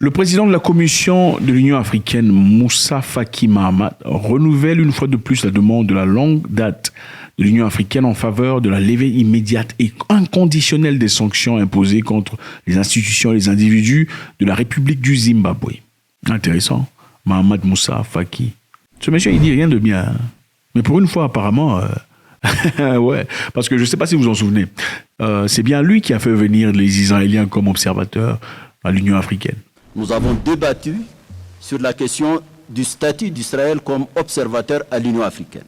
Le président de la Commission de l'Union africaine, Moussa Faki Mahamat, renouvelle une fois de plus la demande de la longue date de l'Union africaine en faveur de la levée immédiate et inconditionnelle des sanctions imposées contre les institutions et les individus de la République du Zimbabwe. Intéressant. Mahamat Moussa Faki. Ce monsieur, il dit rien de bien. Hein. Mais pour une fois, apparemment... ouais, parce que je ne sais pas si vous en souvenez. C'est bien lui qui a fait venir les Israéliens comme observateurs à l'Union africaine. Nous avons débattu sur la question du statut d'Israël comme observateur à l'Union africaine.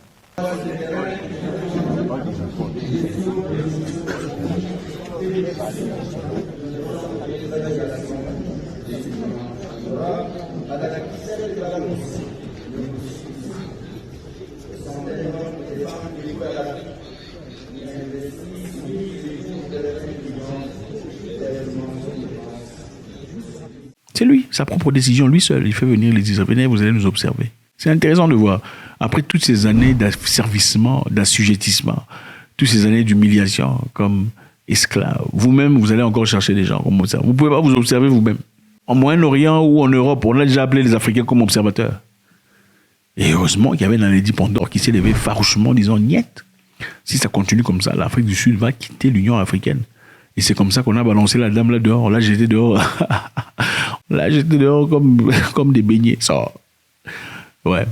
C'est lui, sa propre décision, lui seul. Il fait venir les Israéliens, vous allez nous observer. C'est intéressant de voir. Après toutes ces années d'asservissement, d'assujettissement, toutes ces années d'humiliation comme esclave, vous-même, vous allez encore chercher des gens comme observateurs. Vous ne pouvez pas vous observer vous-même. En Moyen-Orient ou en Europe, on a déjà appelé les Africains comme observateurs. Et heureusement qu'il y avait Naledi Pandor qui s'est levé farouchement en disant « Niet ». Si ça continue comme ça, l'Afrique du Sud va quitter l'Union africaine. Et c'est comme ça qu'on a balancé la dame là dehors. Là, j'étais dehors. Là, j'étais dehors comme des beignets. Ça. Ouais.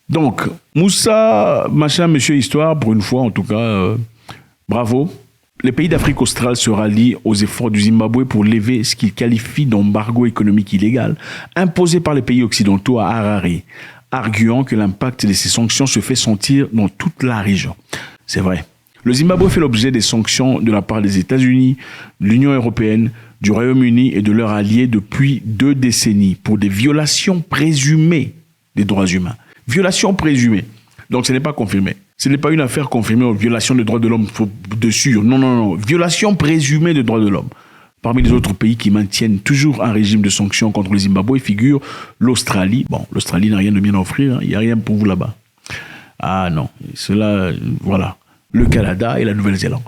Donc, Moussa, machin, monsieur Histoire, pour une fois, en tout cas, bravo. Les pays d'Afrique australe se rallient aux efforts du Zimbabwe pour lever ce qu'ils qualifient d'embargo économique illégal imposé par les pays occidentaux à Harare, arguant que l'impact de ces sanctions se fait sentir dans toute la région. C'est vrai. Le Zimbabwe fait l'objet des sanctions de la part des États-Unis, de l'Union européenne, du Royaume-Uni et de leurs alliés depuis 2 décennies pour des violations présumées des droits humains. Violations présumées. Donc ce n'est pas confirmé. Ce n'est pas une affaire confirmée aux violations des droits de l'homme dessus. Non, non, non. Violation présumée des droits de l'homme. Parmi les autres pays qui maintiennent toujours un régime de sanctions contre le Zimbabwe figure l'Australie. Bon, l'Australie n'a rien de bien à offrir. Hein. Il n'y a rien pour vous là-bas. Ah non. Cela, voilà. Le Canada et la Nouvelle-Zélande.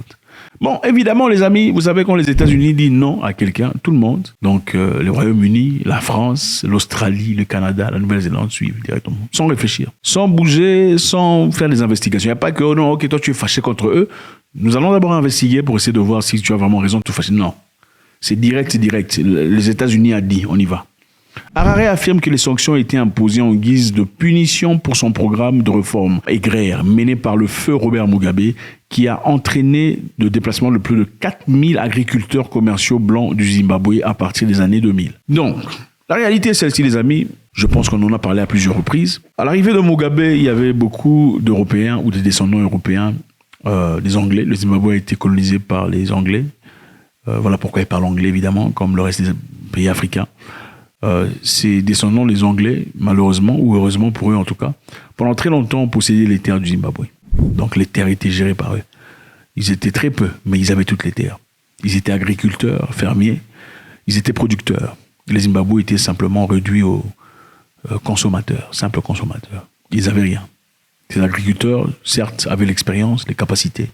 Bon, évidemment, les amis, vous savez quand les États-Unis disent non à quelqu'un, tout le monde, donc le Royaume-Uni, la France, l'Australie, le Canada, la Nouvelle-Zélande suivent directement, sans réfléchir, sans bouger, sans faire des investigations. Il n'y a pas que, oh non, ok, toi tu es fâché contre eux. Nous allons d'abord investiguer pour essayer de voir si tu as vraiment raison de te fâcher. Non, c'est direct, c'est direct. Les États-Unis a dit, on y va. Harare affirme que les sanctions ont été imposées en guise de punition pour son programme de réforme agraire mené par le feu Robert Mugabe qui a entraîné le déplacement de plus de 4000 agriculteurs commerciaux blancs du Zimbabwe à partir des années 2000. Donc, la réalité est celle-ci les amis, je pense qu'on en a parlé à plusieurs reprises. À l'arrivée de Mugabe, il y avait beaucoup d'Européens ou des descendants européens, des Anglais. Le Zimbabwe a été colonisé par les Anglais. Voilà pourquoi ils parlent anglais évidemment, comme le reste des pays africains. Ces descendants, les Anglais, malheureusement, ou heureusement pour eux en tout cas, pendant très longtemps, ont possédé les terres du Zimbabwe. Donc les terres étaient gérées par eux. Ils étaient très peu, mais ils avaient toutes les terres. Ils étaient agriculteurs, fermiers, ils étaient producteurs. Les Zimbabwe étaient simplement réduits aux consommateurs, simples consommateurs. Ils n'avaient rien. Ces agriculteurs, certes, avaient l'expérience, les capacités,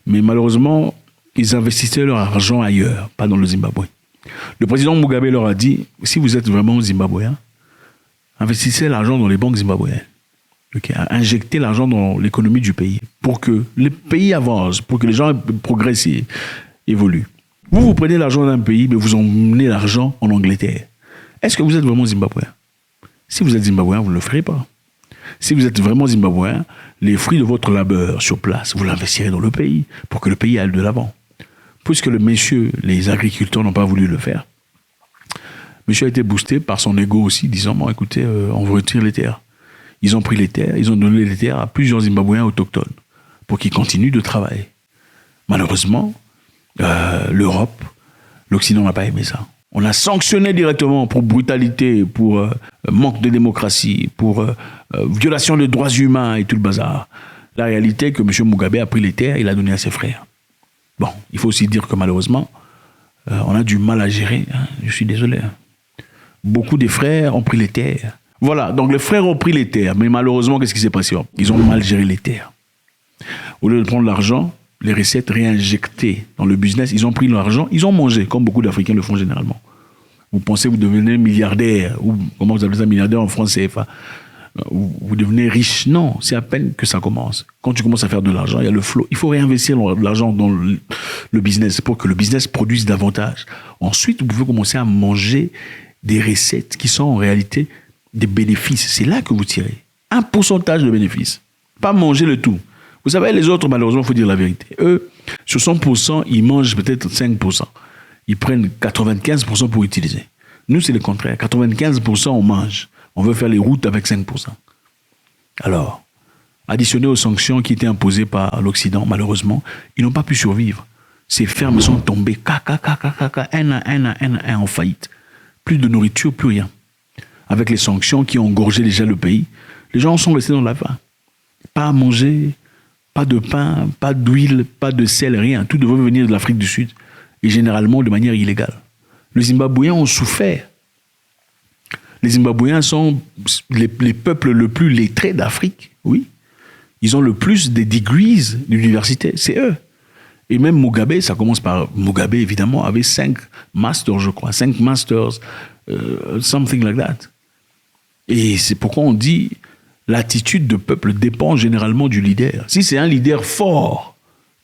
mais malheureusement, ils investissaient leur argent ailleurs, pas dans le Zimbabwe. Le président Mugabe leur a dit, si vous êtes vraiment zimbabwéen, investissez l'argent dans les banques zimbabwéennes. Okay. Injectez l'argent dans l'économie du pays pour que le pays avance, pour que les gens progressent et évoluent. Vous prenez l'argent d'un pays, mais vous emmenez l'argent en Angleterre. Est-ce que vous êtes vraiment zimbabwéen? Si vous êtes zimbabwéen, vous ne le ferez pas. Si vous êtes vraiment zimbabwéen, les fruits de votre labeur sur place, vous l'investirez dans le pays pour que le pays aille de l'avant. Puisque les agriculteurs n'ont pas voulu le faire, monsieur a été boosté par son ego aussi, disant, bon, écoutez, on vous retire les terres. Ils ont pris les terres, ils ont donné les terres à plusieurs Zimbabwéens autochtones pour qu'ils continuent de travailler. Malheureusement, l'Europe, l'Occident n'a pas aimé ça. On a sanctionné directement pour brutalité, pour manque de démocratie, pour violation des droits humains et tout le bazar. La réalité est que M. Mugabe a pris les terres et l'a donné à ses frères. Bon, il faut aussi dire que malheureusement, on a du mal à gérer. Hein, je suis désolé. Hein. Beaucoup des frères ont pris les terres. Voilà, donc les frères ont pris les terres. Mais malheureusement, qu'est-ce qui s'est passé? Ils ont mal géré les terres. Au lieu de prendre l'argent, les recettes réinjectées dans le business, ils ont pris l'argent, ils ont mangé, comme beaucoup d'Africains le font généralement. Vous pensez que vous devenez milliardaire, ou comment vous appelez ça, milliardaire en France CFA. Vous devenez riche. Non, c'est à peine que ça commence. Quand tu commences à faire de l'argent, il y a le flow. Il faut réinvestir l'argent dans le business pour que le business produise davantage. Ensuite, vous pouvez commencer à manger des recettes qui sont en réalité des bénéfices. C'est là que vous tirez. Un pourcentage de bénéfices. Pas manger le tout. Vous savez, les autres, malheureusement, il faut dire la vérité. Eux, sur 100%, ils mangent peut-être 5%. Ils prennent 95% pour utiliser. Nous, c'est le contraire. 95%, on mange. On veut faire les routes avec 5%. Alors, additionné aux sanctions qui étaient imposées par l'Occident, malheureusement, ils n'ont pas pu survivre. Ces fermes sont tombées, un à un, en faillite. Plus de nourriture, plus rien. Avec les sanctions qui ont engorgé déjà le pays, les gens sont restés dans la faim. Pas à manger, pas de pain, pas d'huile, pas de sel, rien. Tout devait venir de l'Afrique du Sud. Et généralement de manière illégale. Les Zimbabwéens ont souffert. Les Zimbabwéens sont les peuples le plus lettrés d'Afrique, oui. Ils ont le plus de degrees d'université, c'est eux. Et même Mugabe, ça commence par Mugabe, évidemment, avait 5 masters, je crois, 5 masters, something like that. Et c'est pourquoi on dit l'attitude de peuple dépend généralement du leader. Si c'est un leader fort,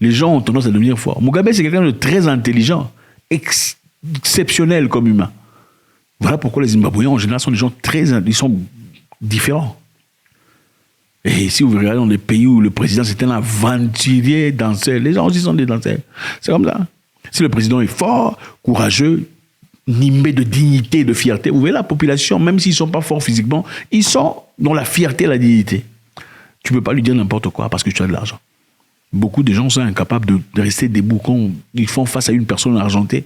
les gens ont tendance à devenir forts. Mugabe, c'est quelqu'un de très intelligent, exceptionnel comme humain. Voilà pourquoi les Zimbabwéens, en général, sont des gens ils sont différents. Et si vous regardez dans des pays où le président, c'est un aventurier danseur, les gens aussi sont des danseurs. C'est comme ça. Si le président est fort, courageux, nimbé de dignité et de fierté, vous voyez la population, même s'ils ne sont pas forts physiquement, ils sont dans la fierté et la dignité. Tu ne peux pas lui dire n'importe quoi parce que tu as de l'argent. Beaucoup de gens sont incapables de rester debout quand ils font face à une personne argentée.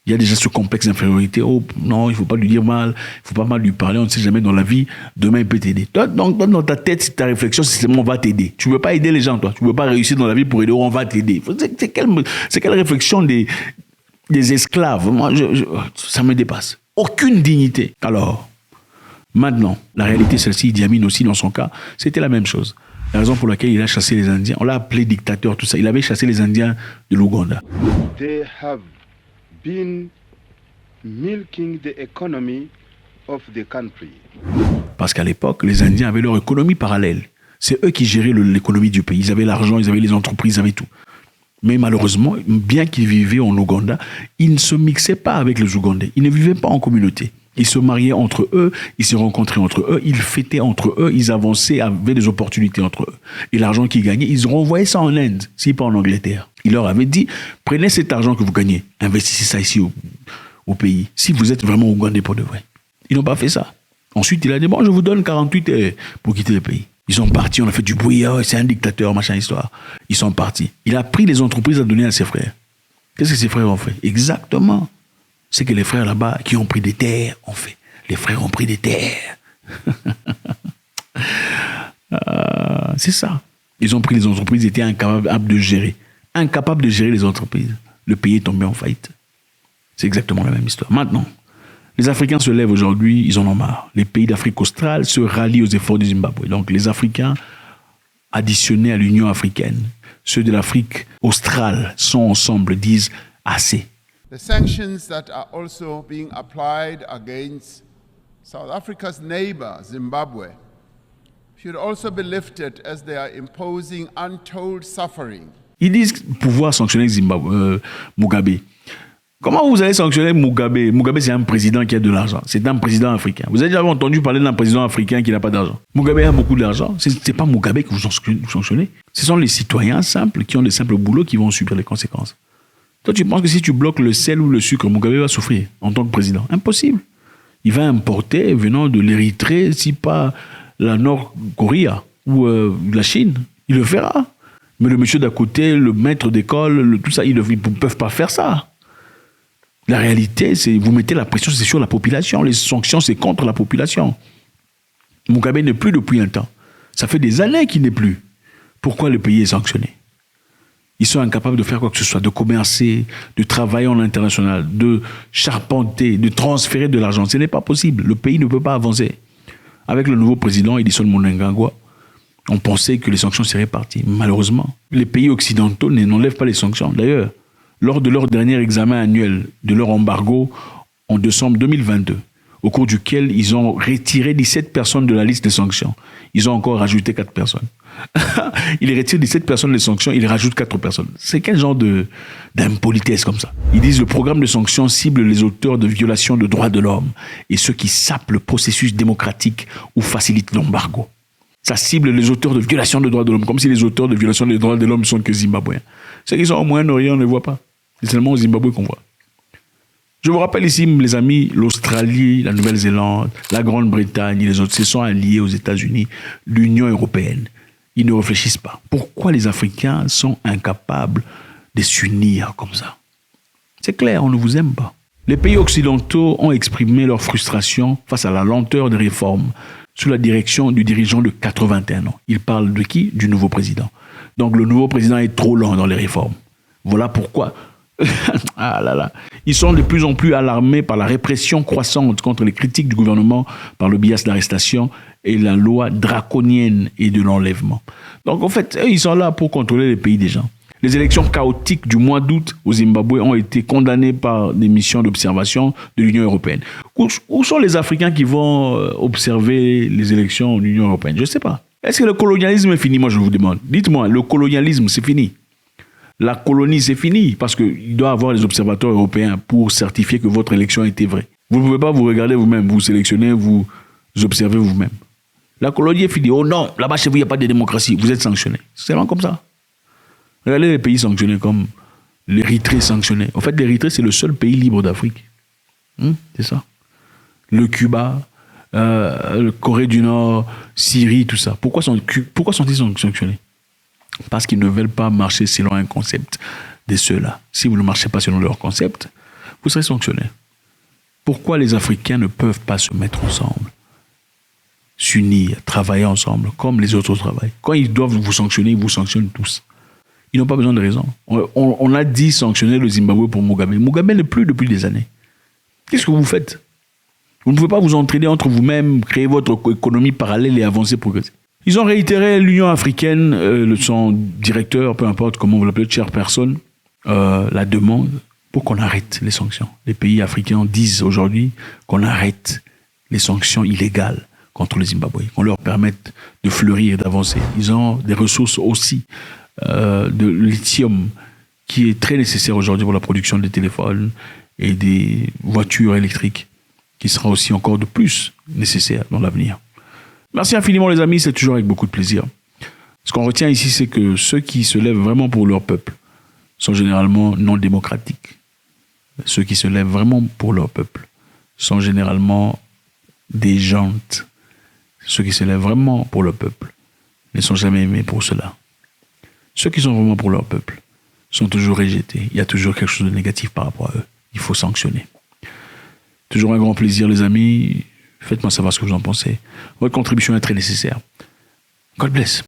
Il y a déjà ce complexe d'infériorité. Oh non, il ne faut pas lui dire mal, il ne faut pas mal lui parler, on ne sait jamais dans la vie, demain il peut t'aider. Donc dans ta tête, ta réflexion, c'est seulement on va t'aider. Tu ne veux pas aider les gens, toi. Tu ne veux pas réussir dans la vie pour aider, on va t'aider. C'est quelle réflexion des esclaves? Moi, ça me dépasse. Aucune dignité. Alors, maintenant, la réalité, celle-ci, Idi Amin aussi, dans son cas, c'était la même chose. La raison pour laquelle il a chassé les Indiens, on l'a appelé dictateur, tout ça. Il avait chassé les Indiens de l'Ouganda. They have been milking the economy of the country. Parce qu'à l'époque, les Indiens avaient leur économie parallèle. C'est eux qui géraient l'économie du pays. Ils avaient l'argent, ils avaient les entreprises, ils avaient tout. Mais malheureusement, bien qu'ils vivaient en Ouganda, ils ne se mixaient pas avec les Ougandais. Ils ne vivaient pas en communauté. Ils se mariaient entre eux, ils se rencontraient entre eux, ils fêtaient entre eux, ils avançaient, avaient des opportunités entre eux. Et l'argent qu'ils gagnaient, ils renvoyaient ça en Inde, si pas en Angleterre. Il leur avait dit, prenez cet argent que vous gagnez, investissez ça ici au pays, si vous êtes vraiment ougandais pour de vrai. Ils n'ont pas fait ça. Ensuite, il a dit, bon, je vous donne 48 heures pour quitter le pays. Ils sont partis, on a fait du bruit, oh, c'est un dictateur, machin histoire. Ils sont partis. Il a pris les entreprises à donner à ses frères. Qu'est-ce que ses frères ont fait? Exactement. C'est que les frères là-bas qui ont pris des terres ont fait. Les frères ont pris des terres. C'est ça. Ils ont pris les entreprises, ils étaient incapables de gérer. Incapables de gérer les entreprises. Le pays est tombé en faillite. C'est exactement la même histoire. Maintenant, les Africains se lèvent aujourd'hui, ils en ont marre. Les pays d'Afrique australe se rallient aux efforts du Zimbabwe. Donc les Africains, additionnés à l'Union africaine, ceux de l'Afrique australe sont ensemble, disent assez. The sanctions that are also being applied against South Africa's neighbor, Zimbabwe, should also be lifted as they are imposing untold suffering. Ils disent pouvoir sanctionner Mugabe. Comment vous allez sanctionner Mugabe? Mugabe, c'est un président qui a de l'argent. C'est un président africain. Vous avez déjà entendu parler d'un président africain qui n'a pas d'argent? Mugabe a beaucoup d'argent. Ce n'est pas Mugabe que vous sanctionnez. Ce sont les citoyens simples qui ont des simples boulots qui vont subir les conséquences. Toi, tu penses que si tu bloques le sel ou le sucre, Mugabe va souffrir en tant que président? Impossible. Il va importer venant de l'Érythrée, si pas la Nord-Corée ou la Chine. Il le fera. Mais le monsieur d'à côté, le maître d'école, tout ça, ils ne peuvent pas faire ça. La réalité, c'est vous mettez la pression, c'est sur la population. Les sanctions, c'est contre la population. Mugabe n'est plus depuis un temps. Ça fait des années qu'il n'est plus. Pourquoi le pays est sanctionné? Ils sont incapables de faire quoi que ce soit, de commercer, de travailler en international, de charpenter, de transférer de l'argent. Ce n'est pas possible. Le pays ne peut pas avancer. Avec le nouveau président, Edison Mnangagwa, on pensait que les sanctions seraient parties. Malheureusement, les pays occidentaux n'enlèvent pas les sanctions. D'ailleurs, lors de leur dernier examen annuel de leur embargo, en décembre 2022, au cours duquel ils ont retiré 17 personnes de la liste des sanctions. Ils ont encore rajouté 4 personnes. Ils retirent 17 personnes des sanctions, ils rajoutent 4 personnes. C'est quel genre d'impolitesse comme ça? Ils disent le programme de sanctions cible les auteurs de violations de droits de l'homme et ceux qui sapent le processus démocratique ou facilitent l'embargo. Ça cible les auteurs de violations de droits de l'homme, comme si les auteurs de violations des droits de l'homme sont que Zimbabwéens. Ceux qui sont au Moyen-Orient, on ne les voit pas. C'est seulement au Zimbabwe qu'on voit. Je vous rappelle ici, les amis, l'Australie, la Nouvelle-Zélande, la Grande-Bretagne et les autres se sont alliés aux États-Unis, l'Union européenne. Ils ne réfléchissent pas. Pourquoi les Africains sont incapables de s'unir comme ça? C'est clair, on ne vous aime pas. Les pays occidentaux ont exprimé leur frustration face à la lenteur des réformes sous la direction du dirigeant de 81 ans. Il parle de qui? Du nouveau président. Donc le nouveau président est trop lent dans les réformes. Voilà pourquoi... ah là là. Ils sont de plus en plus alarmés par la répression croissante contre les critiques du gouvernement par le biais d'arrestation et la loi draconienne et de l'enlèvement. Donc en fait, ils sont là pour contrôler les pays des gens. Les élections chaotiques du mois d'août au Zimbabwe ont été condamnées par des missions d'observation de l'Union européenne. Où sont les Africains qui vont observer les élections en Union européenne? Je ne sais pas. Est-ce que le colonialisme est fini? Moi, je vous demande. Dites-moi, le colonialisme, c'est fini? La colonie, c'est fini, parce qu'il doit y avoir les observateurs européens pour certifier que votre élection a été vraie. Vous ne pouvez pas vous regarder vous-même, vous sélectionnez, vous observez vous-même. La colonie est finie. Oh non, là-bas chez vous, il n'y a pas de démocratie. Vous êtes sanctionné. C'est vraiment comme ça. Regardez les pays sanctionnés comme l'Érythrée sanctionnée. En fait, l'Érythrée, c'est le seul pays libre d'Afrique. C'est ça. Le Cuba, le Corée du Nord, Syrie, tout ça. Pourquoi sont-ils sanctionnés? Parce qu'ils ne veulent pas marcher selon un concept de ceux-là. Si vous ne marchez pas selon leur concept, vous serez sanctionné. Pourquoi les Africains ne peuvent pas se mettre ensemble, s'unir, travailler ensemble, comme les autres travaillent? Quand ils doivent vous sanctionner, ils vous sanctionnent tous. Ils n'ont pas besoin de raison. On a dit sanctionner le Zimbabwe pour Mugabe. Mugabe n'est plus depuis des années. Qu'est-ce que vous faites? Vous ne pouvez pas vous entraider entre vous-même, créer votre économie parallèle et avancer progresser. Ils ont réitéré l'Union africaine, son directeur, peu importe comment vous l'appelez, chairperson, la demande pour qu'on arrête les sanctions. Les pays africains disent aujourd'hui qu'on arrête les sanctions illégales contre le Zimbabwe, qu'on leur permette de fleurir et d'avancer. Ils ont des ressources aussi de lithium qui est très nécessaire aujourd'hui pour la production des téléphones et des voitures électriques, qui sera aussi encore de plus nécessaire dans l'avenir. Merci infiniment les amis, c'est toujours avec beaucoup de plaisir. Ce qu'on retient ici, c'est que ceux qui se lèvent vraiment pour leur peuple sont généralement non démocratiques. Ceux qui se lèvent vraiment pour leur peuple sont généralement des jantes. Ceux qui se lèvent vraiment pour leur peuple ne sont jamais aimés pour cela. Ceux qui sont vraiment pour leur peuple sont toujours rejetés. Il y a toujours quelque chose de négatif par rapport à eux. Il faut sanctionner. Toujours un grand plaisir les amis. Faites-moi savoir ce que vous en pensez. Votre contribution est très nécessaire. God bless.